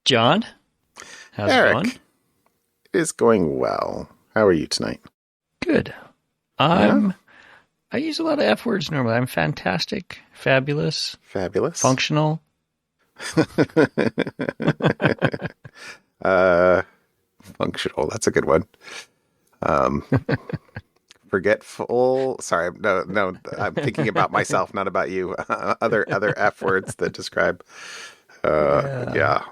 John, how's it going? Eric, it is going well. How are you tonight? Good. I use a lot of F words normally. I'm fantastic, fabulous, Fabulous. functional. Functional. That's a good one. Forgetful. Sorry, no. I'm thinking about myself, not about you. Other F words that describe. Yeah.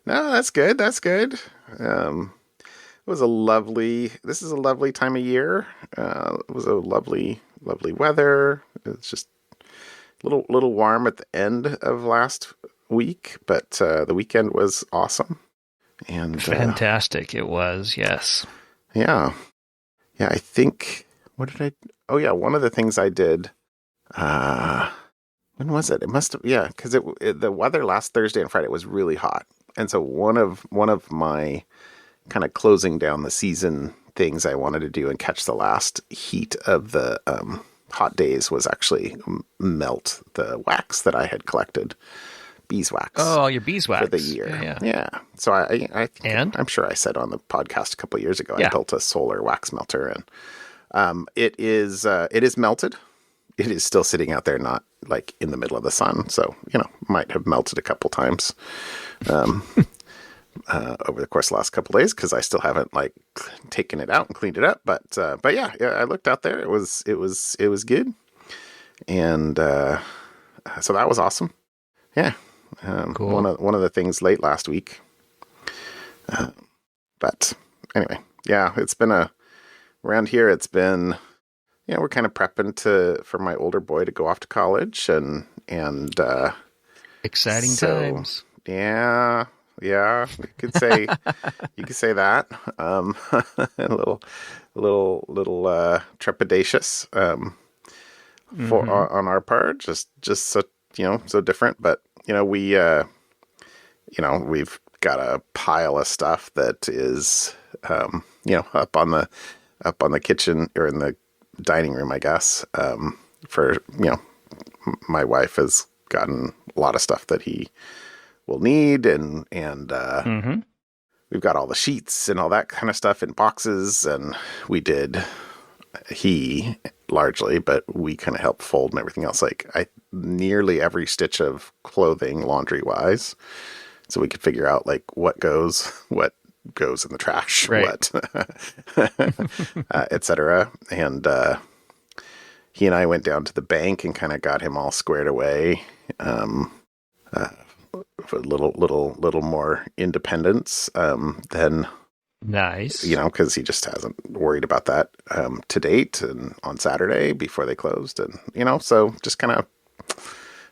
No, that's good. That's good. It was this is a lovely time of year. It was a lovely weather. It's just a little warm at the end of last week, but the weekend was awesome. And Fantastic it was, yes. Yeah, I think, oh yeah, one of the things I did, when was it? It must have, yeah, because the weather last Thursday and Friday was really hot. And so one of my kind of closing down the season things I wanted to do and catch the last heat of the hot days was actually melt the wax that I had collected, beeswax. Oh, your beeswax. For the year. Yeah. So I'm sure I said on the podcast a couple of years ago, I built a solar wax melter, and it is melted. It is still sitting out there, not like in the middle of the sun. So, might have melted a couple times over the course of the last couple of days, because I still haven't taken it out and cleaned it up. But yeah, I looked out there. It was good. And so that was awesome. Yeah. Cool. One of the things late last week. But anyway, yeah, it's been around here. It's been, we're kind of prepping for my older boy to go off to college and exciting times. Yeah, you could say that. A little trepidatious on our part, just so so different, but we've got a pile of stuff that is up on the kitchen or in the dining room, I guess. My wife has gotten a lot of stuff that he will need, and we've got all the sheets and all that kind of stuff in boxes, and he largely, but we kind of help fold and everything else. Nearly every stitch of clothing, laundry wise, so we could figure out what goes in the trash, right. Etc. And he and I went down to the bank and kind of got him all squared away. For a little more independence than. Nice. Because he just hasn't worried about that to date, and on Saturday before they closed. And, so just kind of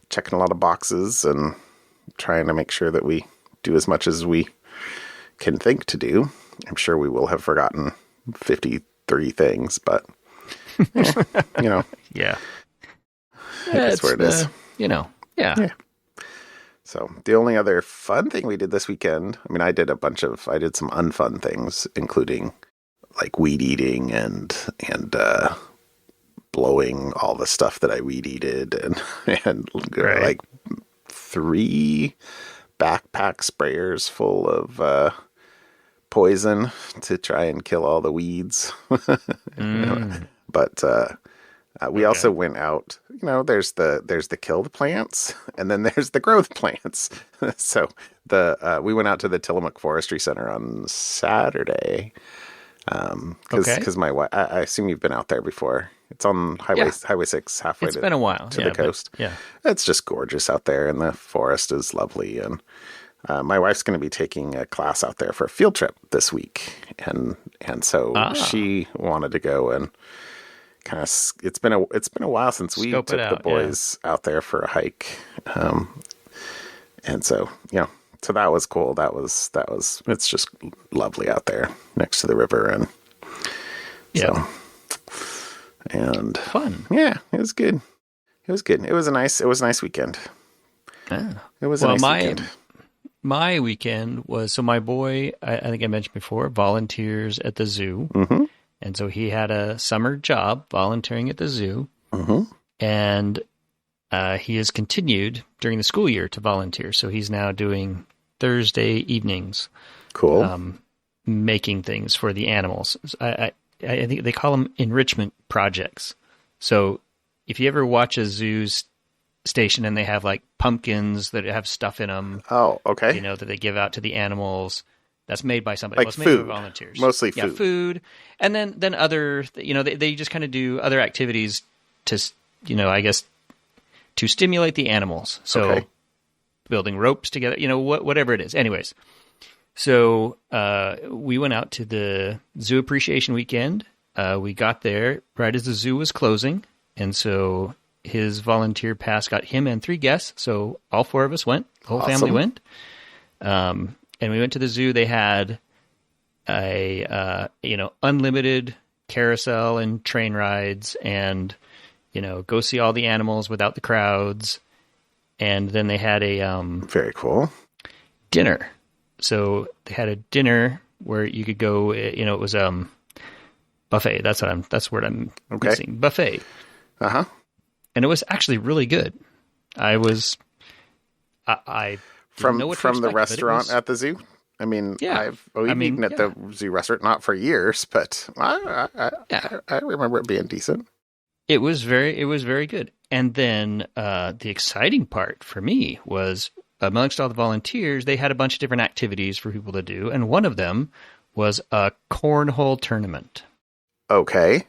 checking a lot of boxes and trying to make sure that we do as much as we can think to do. I'm sure we will have forgotten 53 things, but, Yeah. That's where it is. Yeah. So the only other fun thing we did this weekend, I did some unfun things, including weed eating and blowing all the stuff that I weed eated, and right. 3 backpack sprayers full of poison to try and kill all the weeds. But we also went out, there's the kill the plants, and then there's the growth plants. So we went out to the Tillamook Forestry Center on Saturday. Because my wife, I assume you've been out there before. It's on Highway 6, halfway it's been a while to the coast. Yeah. It's just gorgeous out there, and the forest is lovely. And my wife's going to be taking a class out there for a field trip this week. And so she wanted to go and kind of, it's been a while since we took the boys out there for a hike. And so, so that was cool. It's just lovely out there next to the river. And and fun. Yeah, it was good. It was a nice weekend. It was a nice weekend. My weekend was, so my boy, I think I mentioned before, volunteers at the zoo. Mm-hmm. And so he had a summer job volunteering at the zoo. Mm-hmm. And he has continued during the school year to volunteer. So he's now doing Thursday evenings. Cool. Making things for the animals. I think they call them enrichment projects. So if you ever watch a zoo's station and they have like pumpkins that have stuff in them, oh, okay. you know, that they give out to the animals, that's made by somebody. Like Well, it's food. made by volunteers. Mostly yeah, food. Food. And then other, you know, they just kind of do other activities to, you know, I guess to stimulate the animals. So Okay. building ropes together, you know, whatever it is. Anyways, so we went out to the Zoo Appreciation Weekend. We got there right as the zoo was closing, and so his volunteer pass got him and 3 guests. So all 4 of us went. The whole family went. And we went to the zoo. They had a unlimited carousel and train rides, and go see all the animals without the crowds. And then they had a very cool dinner. So they had a dinner where you could go. It was buffet. That's what I'm missing. Buffet. And it was actually really good. I didn't know what to from the expect, restaurant at the zoo. I mean, yeah. I've eaten at the zoo restaurant, not for years, but I remember it being decent. It was very good. And then the exciting part for me was, amongst all the volunteers, they had a bunch of different activities for people to do, and one of them was a cornhole tournament. Okay.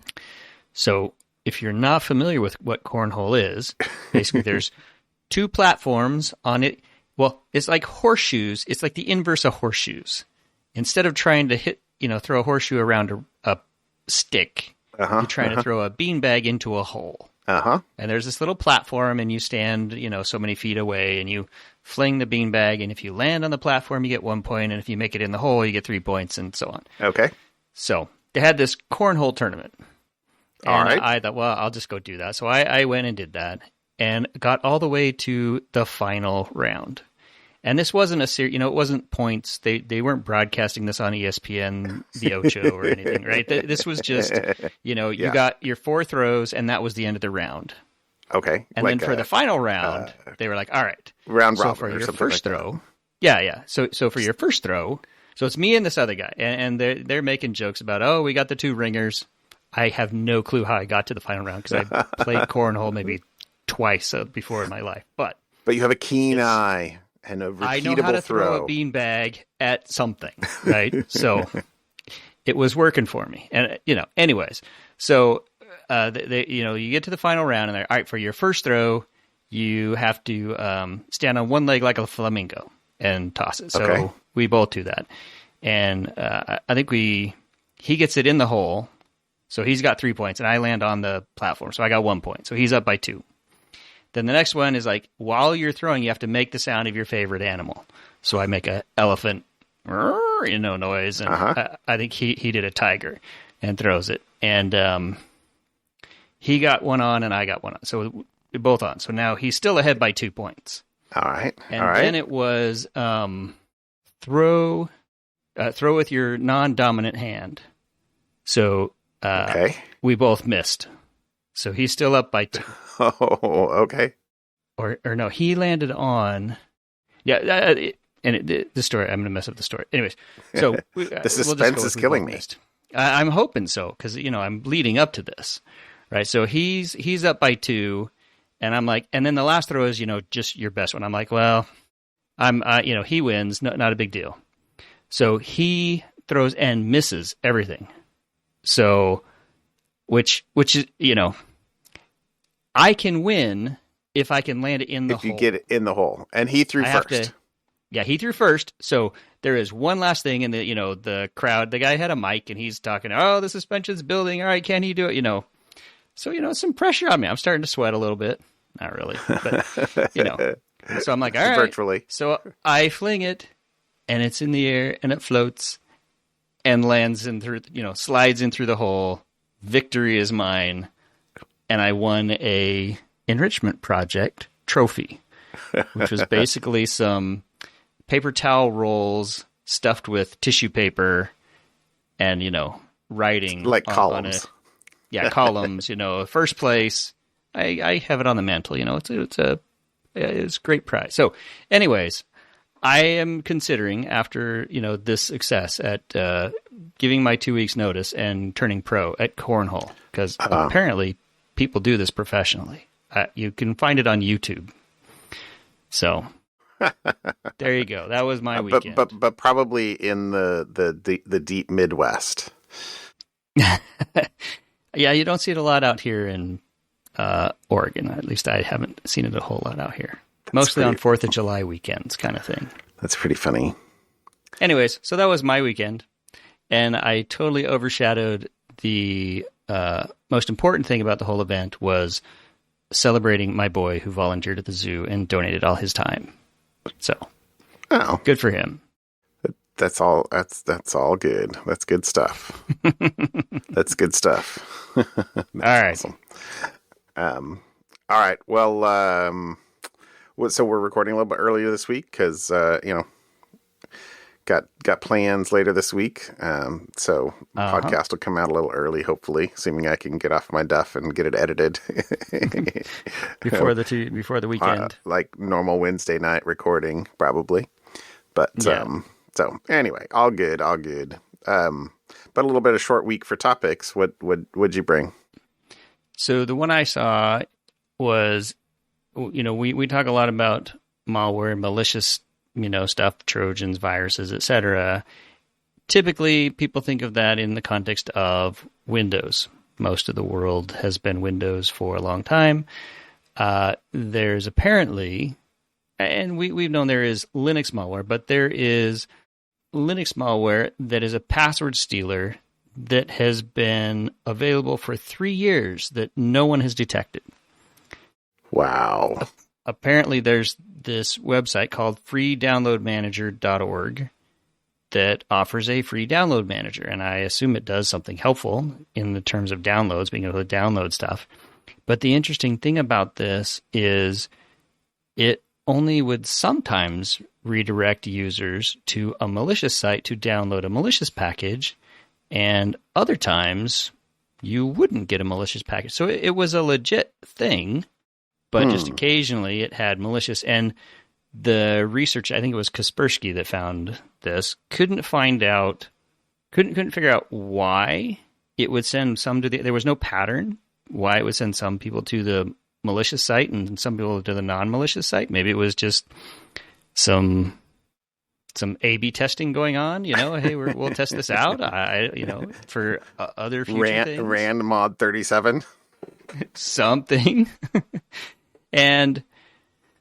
So if you're not familiar with what cornhole is, basically there's 2 platforms on it. Well, it's like horseshoes. It's like the inverse of horseshoes. Instead of trying to throw a horseshoe around a stick, you're trying to throw a beanbag into a hole. And there's this little platform, and you stand, so many feet away, and you fling the beanbag, and if you land on the platform, you get 1 point, and if you make it in the hole, you get 3 points, and so on. Okay. So they had this cornhole tournament. And all right. I thought, well, I'll just go do that. So I went and did that and got all the way to the final round. And this wasn't a series, it wasn't points. They weren't broadcasting this on ESPN, the Ocho, or anything, right? This was just, you got your 4 throws, and that was the end of the round. Okay. And then for the final round, they were like, all right. Round robin for or your something first like throw. Yeah. So for your first throw, so it's me and this other guy, and they're making jokes about, we got the 2 ringers. I have no clue how I got to the final round because I played cornhole maybe twice before in my life. But you have a keen eye and a repeatable throw. I know how to throw a beanbag at something, right? So it was working for me. And, anyways, so, you get to the final round, and they're, all right, for your first throw, you have to stand on one leg like a flamingo and toss it. So we both do that. And I think he gets it in the hole. So he's got 3 points, and I land on the platform. So I got 1 point. So he's up by 2. Then the next one is like, while you're throwing, you have to make the sound of your favorite animal. So I make an elephant, noise. And I think he did a tiger and throws it. And he got one on, and I got one on. So we're both on. So now he's still ahead by 2 points. All right. And then it was throw with your non-dominant hand. So we both missed. So he's still up by 2. Oh, okay. Or no, he landed on. Yeah, the story. I'm going to mess up the story. Anyways, so the suspense is killing me. I'm hoping so because I'm leading up to this, right? So he's up by 2, and I'm like, and then the last throw is just your best one. I'm like, well, he wins, not a big deal. So he throws and misses everything. So, which is I can win if I can land it in the hole. If you get it in the hole, and he threw first. He threw first. So there is one last thing, and the crowd. The guy had a mic, and he's talking. Oh, the suspension's building. All right, can he do it? So some pressure on me. I'm starting to sweat a little bit. Not really, but So I'm like, all right. Virtually. So I fling it, and it's in the air, and it floats, and lands in through. Slides in through the hole. Victory is mine. And I won a enrichment project trophy, which was basically some paper towel rolls stuffed with tissue paper and, writing. Like columns. Columns, first place. I have it on the mantle, it's a great prize. So anyways, I am considering, after this success, at giving my 2 weeks notice and turning pro at Cornhole, because apparently people do this professionally. You can find it on YouTube. So there you go. That was my weekend. But probably in the deep Midwest. Yeah, you don't see it a lot out here in Oregon. At least I haven't seen it a whole lot out here. Mostly on 4th of July weekends kind of thing. That's pretty funny. Anyways, so that was my weekend. And I totally overshadowed the most important thing about the whole event was celebrating my boy who volunteered at the zoo and donated all his time. So, good for him. That's all. That's all good. That's good stuff. That's good stuff. All right. Awesome. All right. Well, so we're recording a little bit earlier this week because got plans later this week. So podcast will come out a little early, hopefully, assuming I can get off my duff and get it edited before the weekend, like normal Wednesday night recording, probably. But so anyway, all good. But a little bit of short week for topics. What'd you bring? So the one I saw was, we talk a lot about malware, malicious, stuff, Trojans, viruses, etc. Typically, people think of that in the context of Windows. Most of the world has been Windows for a long time. There's apparently, and we've known there is Linux malware, but there is Linux malware that is a password stealer that has been available for 3 years that no one has detected. Wow. Apparently there's this website called freedownloadmanager.org that offers a free download manager, and I assume it does something helpful in the terms of downloads, being able to download stuff. But the interesting thing about this is it only would sometimes redirect users to a malicious site to download a malicious package, and other times you wouldn't get a malicious package. So it was a legit thing, but just occasionally it had malicious. And the research, I think it was Kaspersky that found this, couldn't figure out why it would send some to there was no pattern why it would send some people to the malicious site and some people to the non-malicious site. Maybe it was just some A/B testing going on. Hey, we'll test this out. For other future things. Rand mod 37. Something. And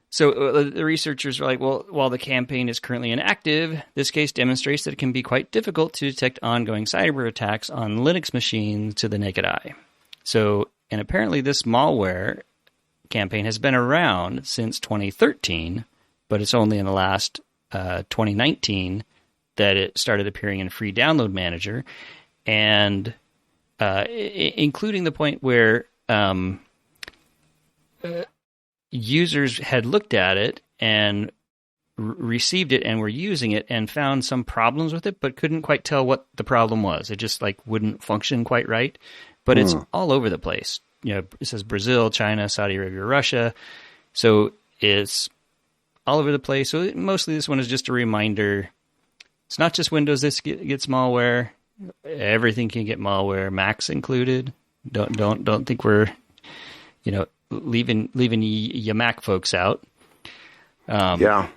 so the researchers were like, well, while the campaign is currently inactive, this case demonstrates that it can be quite difficult to detect ongoing cyber attacks on Linux machines to the naked eye. So, and apparently this malware campaign has been around since 2013, but it's only in the last 2019 that it started appearing in Free Download Manager, and including the point where users had looked at it and received it and were using it and found some problems with it, but couldn't quite tell what the problem was. It just wouldn't function quite right. But it's all over the place. It says Brazil, China, Saudi Arabia, Russia. So it's all over the place. So mostly this one is just a reminder. It's not just Windows that gets malware. Everything can get malware, Macs included. Don't think we're, leaving your Mac folks out. Yeah.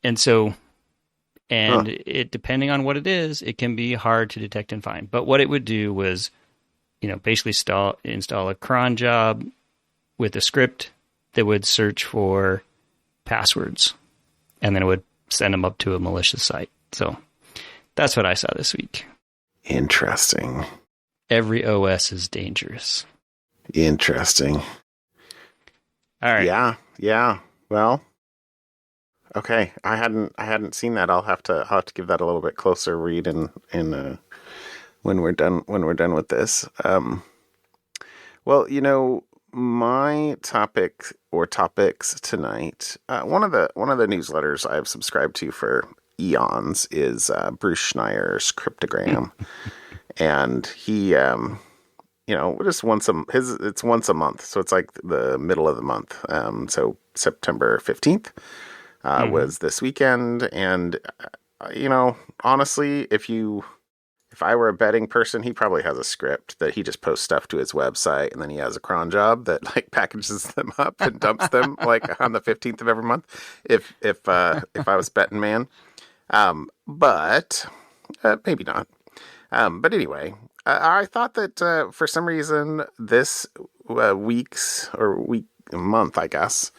And so, it depending on what it is, it can be hard to detect and find. But what it would do was, basically install a cron job with a script that would search for passwords, and then it would send them up to a malicious site. So that's what I saw this week. Interesting. Every OS is dangerous. Interesting. All right. Yeah. Well, okay. I hadn't seen that. I'll have to give that a little bit closer read in when we're done with this. Well, my topic or topics tonight. One of the newsletters I've subscribed to for eons is Bruce Schneier's Cryptogram, and he, just it's once a month, so it's like the middle of the month. So September 15th, was this weekend. And, honestly, if I were a betting person, he probably has a script that he just posts stuff to his website, and then he has a cron job that like packages them up and dumps them like on the 15th of every month. If I was betting man, but maybe not. But anyway, I thought that for some reason this month, I guess,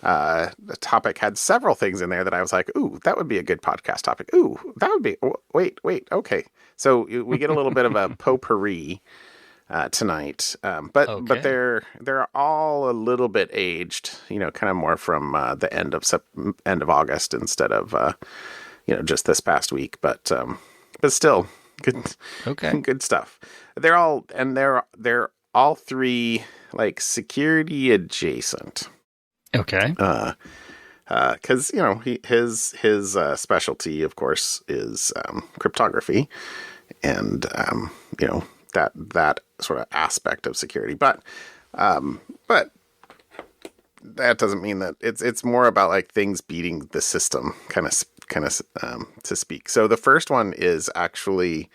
the topic had several things in there that I was like, ooh, that would be a good podcast topic. Ooh, that would be, wait, okay. So we get a little bit of a potpourri tonight, but they're all a little bit aged, kind of more from the end of August instead of just this past week, but still good. Okay, good stuff. They're all three like security adjacent. Okay. Because his specialty, of course, is cryptography, and that sort of aspect of security. But that doesn't mean that it's more about like things beating the system, kind of to speak. So the first one is actually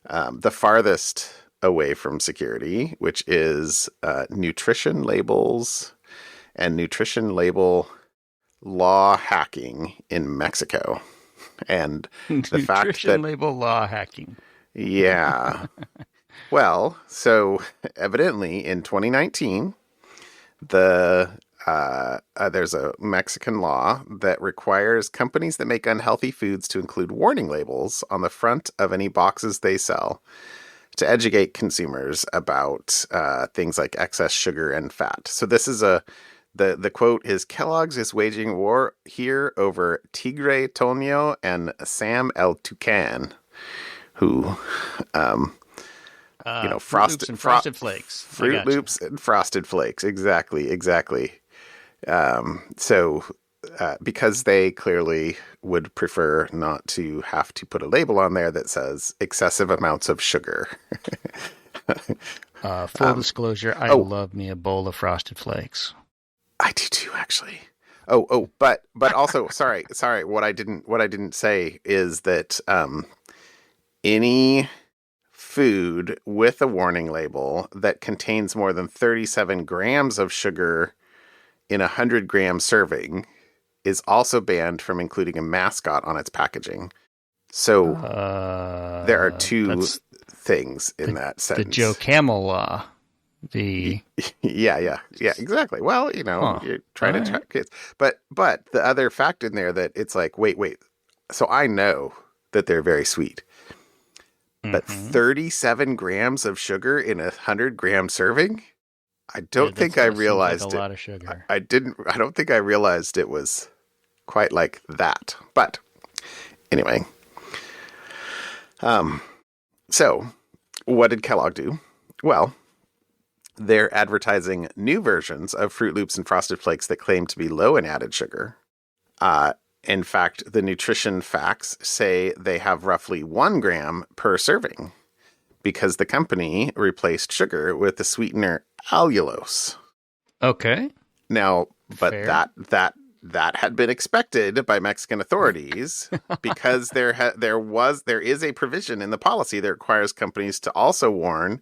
the farthest away from security, which is nutrition labels and nutrition label law hacking in Mexico. And the fact that nutrition label law hacking. Yeah. Well, so evidently in 2019, there's a Mexican law that requires companies that make unhealthy foods to include warning labels on the front of any boxes they sell to educate consumers about things like excess sugar and fat. So this is the quote is, Kellogg's is waging war here over Tigre Toño and Sam El Tucan, who, frosted flakes. Fruit Loops and Frosted Flakes. Exactly. Because they clearly would prefer not to have to put a label on there that says excessive amounts of sugar. Full disclosure, I love me a bowl of Frosted Flakes. I do too, actually. But also, sorry. What I didn't say is that any food with a warning label that contains more than 37 grams of sugar in a 100-gram serving is also banned from including a mascot on its packaging. So there are two things in that sentence. The Joe Camel law. Yeah, exactly. Well, you're trying to track kids. But the other fact in there that it's like, wait. So I know that they're very sweet. But 37 grams of sugar in a 100-gram serving? I don't think I realized like a lot of sugar. I don't think I realized it was quite like that. But anyway. So what did Kellogg do? Well, they're advertising new versions of Fruit Loops and Frosted Flakes that claim to be low in added sugar. In fact, the nutrition facts say they have roughly 1 gram per serving because the company replaced sugar with the sweetener allulose. Okay. Now, but Fair. that had been expected by Mexican authorities because there is a provision in the policy that requires companies to also warn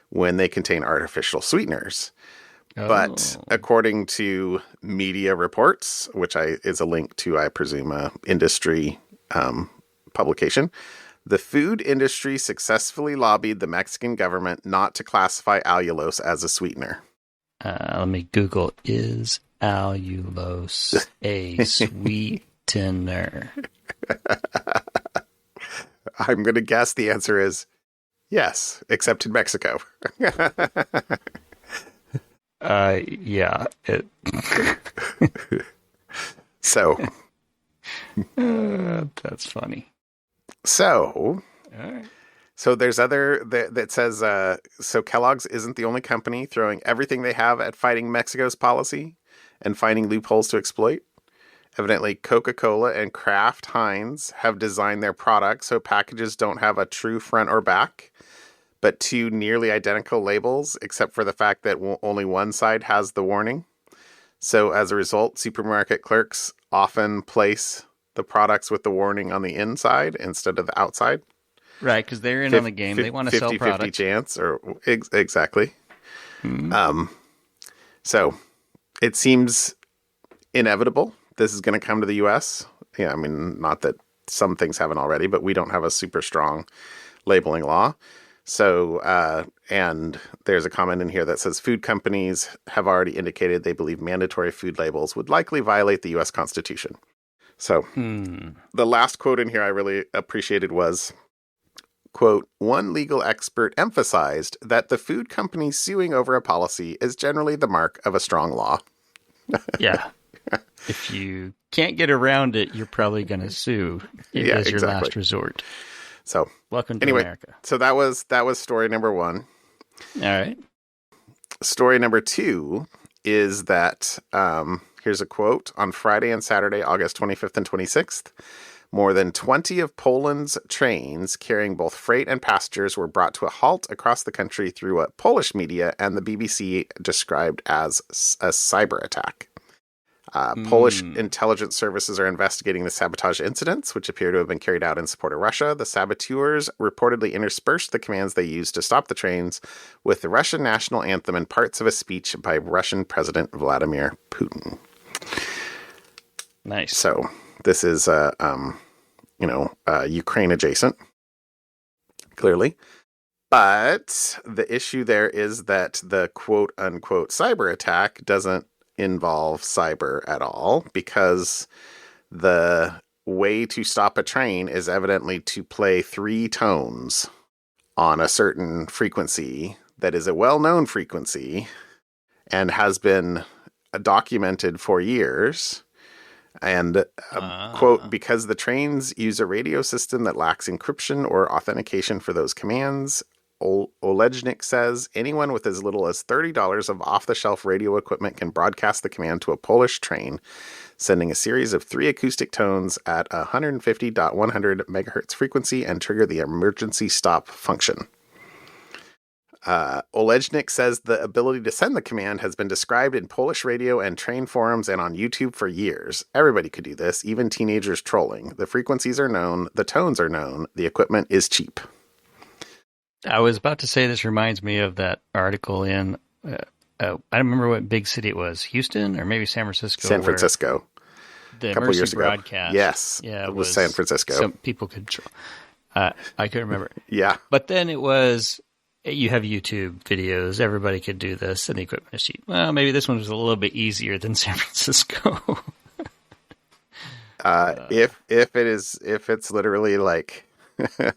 when they contain artificial sweeteners. But according to media reports, which is a link to, I presume, a industry publication, the food industry successfully lobbied the Mexican government not to classify allulose as a sweetener. Let me Google, is allulose a sweetener? I'm going to guess the answer is yes, except in Mexico. Yeah. So. That's funny. So. All right. So there's that says, so Kellogg's isn't the only company throwing everything they have at fighting Mexico's policy and finding loopholes to exploit. Evidently, Coca-Cola and Kraft Heinz have designed their products so packages don't have a true front or back, but two nearly identical labels, except for the fact that only one side has the warning. So as a result, supermarket clerks often place the products with the warning on the inside instead of the outside. Right, because they're in on the game. They want to sell 50-50 products. chance, or exactly. Mm. So it seems inevitable this is going to come to the U.S. Yeah, I mean, not that some things haven't already, but we don't have a super strong labeling law. So, and there's a comment in here that says food companies have already indicated they believe mandatory food labels would likely violate the U.S. Constitution. So the last quote in here I really appreciated was, quote, one legal expert emphasized that the food companies suing over a policy is generally the mark of a strong law. Yeah. If you can't get around it, you're probably going to sue as your last resort. So welcome to America. So that was story number one. All right. Story number two is that, here's a quote. On Friday and Saturday, August 25th and 26th, more than 20 of Poland's trains carrying both freight and passengers were brought to a halt across the country through what Polish media and the BBC described as a cyber attack. Polish intelligence services are investigating the sabotage incidents, which appear to have been carried out in support of Russia. The saboteurs reportedly interspersed the commands they used to stop the trains with the Russian national anthem and parts of a speech by Russian President Vladimir Putin. Nice. So this is, Ukraine adjacent, clearly. But the issue there is that the quote unquote cyber attack doesn't involve cyber at all, because the way to stop a train is evidently to play 3 tones on a certain frequency that is a well-known frequency and has been documented for years. And, quote, because the trains use a radio system that lacks encryption or authentication for those commands, Olejnik says anyone with as little as $30 of off-the-shelf radio equipment can broadcast the command to a Polish train, sending a series of 3 acoustic tones at 150.100 megahertz frequency and trigger the emergency stop function. Olejnik says the ability to send the command has been described in Polish radio and train forums and on YouTube for years. Everybody could do this, even teenagers trolling. The frequencies are known, the tones are known, the equipment is cheap. I was about to say this reminds me of that article in, I don't remember what big city it was, Houston or maybe San Francisco. San Francisco. The a couple Mercy years ago. broadcast. Yes, yeah, it was San Francisco. Some people could, I couldn't remember. Yeah. But then it was, you have YouTube videos, everybody could do this, and the equipment is cheap. Well, maybe this one was a little bit easier than San Francisco. If it's literally like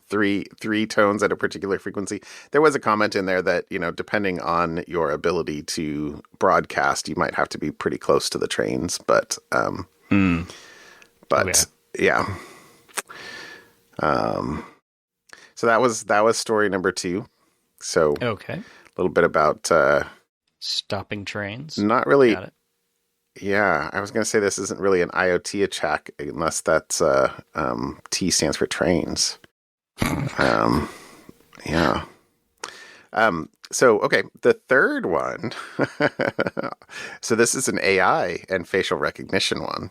three tones at a particular frequency. There was a comment in there that, depending on your ability to broadcast, you might have to be pretty close to the trains, but yeah. So that was story number 2. So okay, a little bit about stopping trains. Not really. Got it. Yeah, I was going to say this isn't really an IoT attack unless that's T stands for trains. Yeah. So, okay, the third one. So this is an AI and facial recognition one.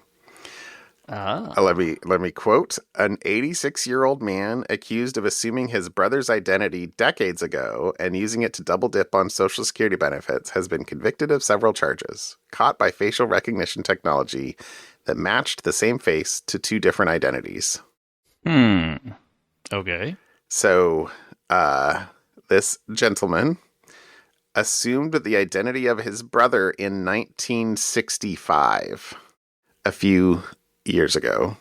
Let me quote. An 86-year-old man accused of assuming his brother's identity decades ago and using it to double dip on Social Security benefits has been convicted of several charges, caught by facial recognition technology that matched the same face to 2 different identities. Okay. So, this gentleman assumed the identity of his brother in 1965, a few years ago,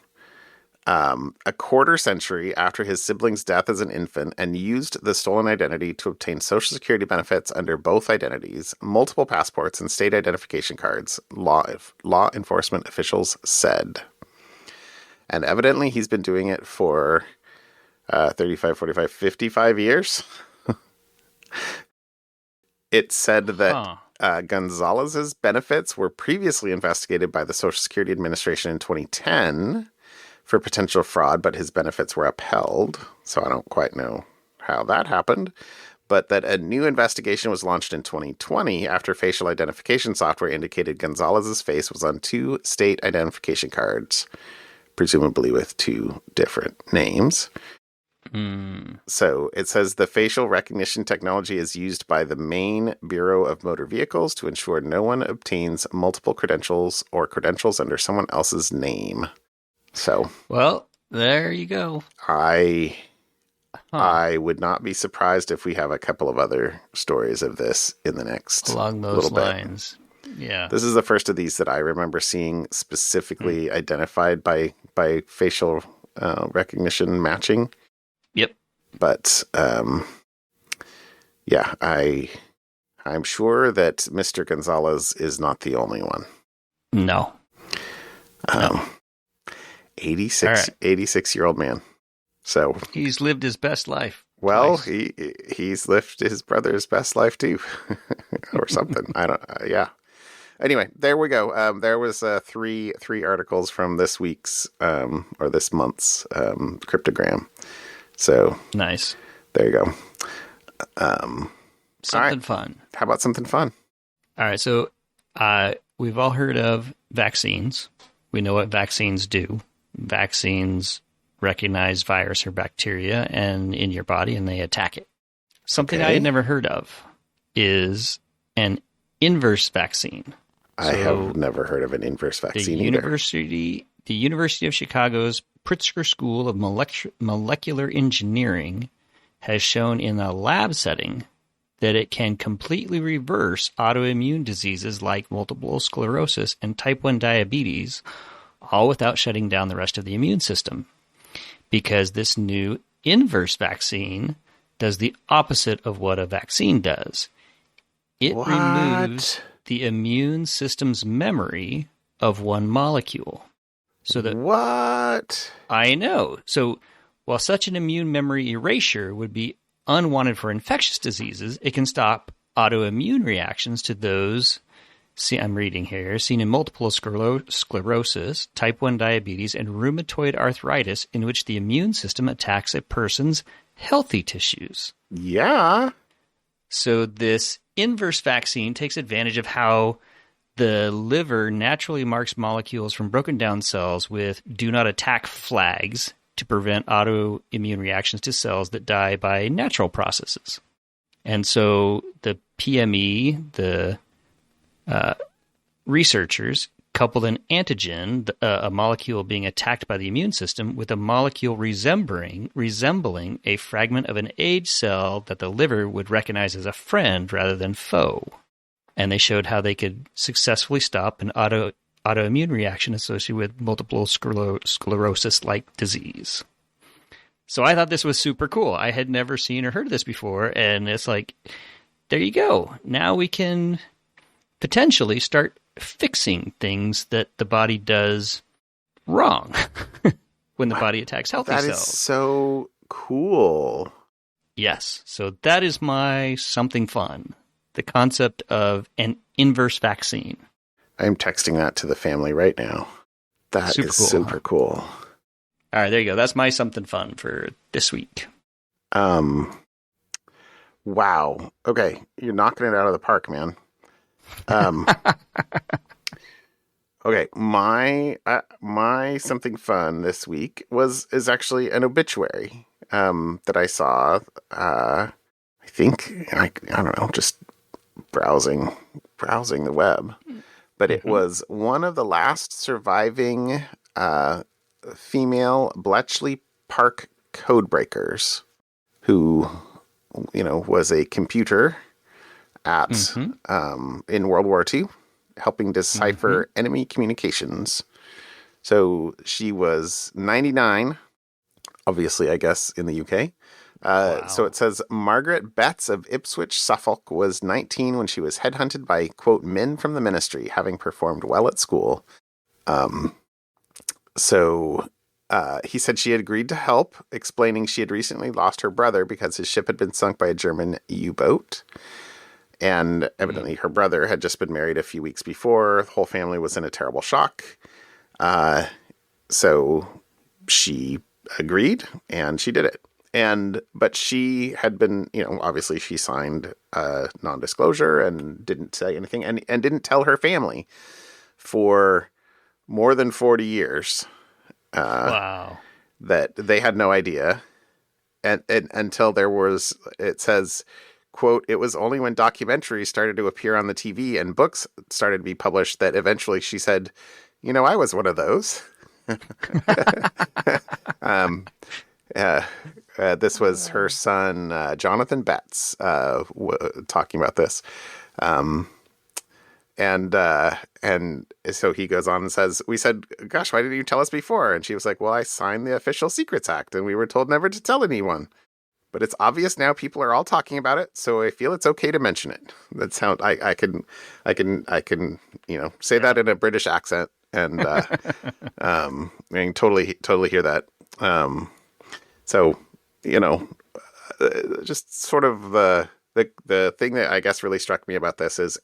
a quarter century after his sibling's death as an infant, and used the stolen identity to obtain Social Security benefits under both identities, multiple passports, and state identification cards, law enforcement officials said. And evidently he's been doing it for 35, 45, 55 years. It said that Gonzalez's benefits were previously investigated by the Social Security Administration in 2010 for potential fraud, but his benefits were upheld. So I don't quite know how that happened. but that a new investigation was launched in 2020 after facial identification software indicated Gonzalez's face was on 2 state identification cards, presumably with 2 different names. So it says the facial recognition technology is used by the Maine Bureau of Motor Vehicles to ensure no one obtains multiple credentials or credentials under someone else's name. So, well, there you go. I would not be surprised if we have a couple of other stories of this in the next along those little lines. bit. Yeah. This is the first of these that I remember seeing specifically identified by facial recognition matching. Yep. But yeah, I'm sure that Mr. Gonzalez is not the only one. No. 86-year-old man. So he's lived his best life. Well, twice. he's lived his brother's best life too, or something. I don't. Yeah. Anyway, there we go. There was three articles from this week's or this month's cryptogram. So nice. There you go. Something fun. How about something fun? All right. So we've all heard of vaccines. We know what vaccines do. Vaccines recognize virus or bacteria and in your body, and they attack it. Something I had never heard of is an inverse vaccine. I have never heard of an inverse vaccine either. The University of Chicago's Pritzker School of Molecular Engineering has shown in a lab setting that it can completely reverse autoimmune diseases like multiple sclerosis and type 1 diabetes, all without shutting down the rest of the immune system. Because this new inverse vaccine does the opposite of what a vaccine does. It removes the immune system's memory of one molecule. So that what? I know. So while such an immune memory erasure would be unwanted for infectious diseases, it can stop autoimmune reactions to those. See, I'm reading here. Seen in multiple sclerosis, type 1 diabetes, and rheumatoid arthritis, in which the immune system attacks a person's healthy tissues. Yeah. So this inverse vaccine takes advantage of how the liver naturally marks molecules from broken down cells with do not attack flags to prevent autoimmune reactions to cells that die by natural processes. And so the PME, the researchers, coupled an antigen, a molecule being attacked by the immune system, with a molecule resembling a fragment of an aged cell that the liver would recognize as a friend rather than foe. And they showed how they could successfully stop an autoimmune reaction associated with multiple sclerosis-like disease. So I thought this was super cool. I had never seen or heard of this before, and it's like, there you go. Now we can potentially start fixing things that the body does wrong when the body attacks healthy cells. That is so cool. Yes. So that is my something fun. The concept of an inverse vaccine. I'm texting that to the family right now. That is super cool. All right, there you go. That's my something fun for this week. Wow. Okay, you're knocking it out of the park, man. Okay, my something fun this week is actually an obituary that I saw. I think I don't know, just browsing the web, but it was one of the last surviving female Bletchley Park codebreakers, who was a computer at in World War II, helping decipher enemy communications. So she was 99, obviously, I guess, in the UK. Wow. So it says Margaret Betts of Ipswich, Suffolk, was 19 when she was headhunted by, quote, men from the ministry, having performed well at school. So he said she had agreed to help, explaining she had recently lost her brother because his ship had been sunk by a German U-boat. And evidently her brother had just been married a few weeks before. The whole family was in a terrible shock. So she agreed, and she did it. But she had been, obviously she signed non-disclosure and didn't say anything and didn't tell her family for more than 40 years. Wow. That they had no idea. And until there was, it says, quote, "It was only when documentaries started to appear on the TV and books started to be published that eventually she said, I was one of those." This was her son, Jonathan Betts, talking about this. And so he goes on and says, "We said, gosh, why didn't you tell us before?" And she was like, "Well, I signed the Official Secrets Act and we were told never to tell anyone. But it's obvious now people are all talking about it, so I feel it's okay to mention it." That sound I can say that in a British accent and I can totally hear that. So, just sort of the thing that I guess really struck me about this is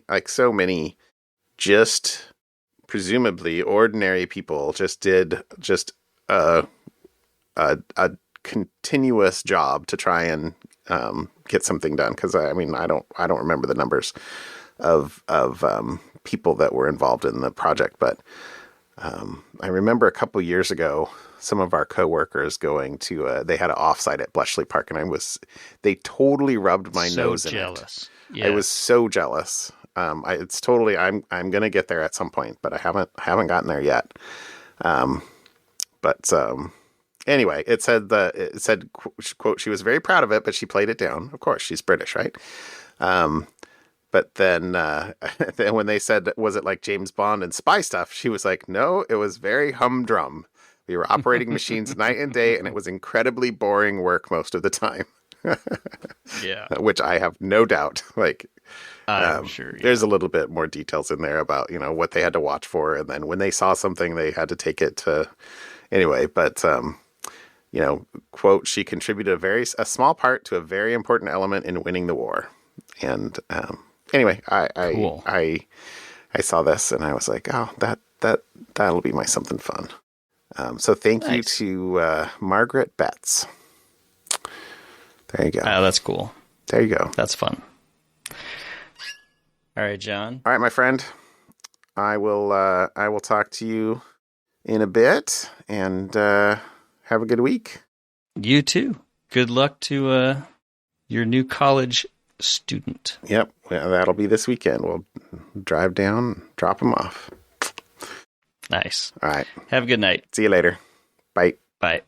like so many just presumably ordinary people just did a continuous job to try and get something done. Because I don't remember the numbers of people that were involved in the project, but I remember a couple years ago, some of our coworkers going to they had an offsite at Bletchley Park, and they totally rubbed my nose in it. Yeah. I was so jealous. It's totally I'm gonna get there at some point, but I haven't gotten there yet. Anyway, it said quote, "She was very proud of it, but she played it down. Of course, she's British, right?" But then when they said, "Was it like James Bond and spy stuff?" She was like, "No, it was very humdrum. We were operating machines night and day, and it was incredibly boring work most of the time." Yeah. Which I have no doubt. I'm sure. Yeah. There's a little bit more details in there about, what they had to watch for. And then when they saw something, they had to take it to anyway. But, quote, "She contributed a small part to a very important element in winning the war." And, anyway, Cool. I saw this and I was like, oh, that'll be my something fun. So thank you to Margaret Betts. There you go. Oh, that's cool. There you go. That's fun. All right, John. All right, my friend. I will talk to you in a bit, and have a good week. You too. Good luck to your new college student. Yep, that'll be this weekend. We'll drive down, drop him off. Nice. All right. Have a good night. See you later. Bye. Bye.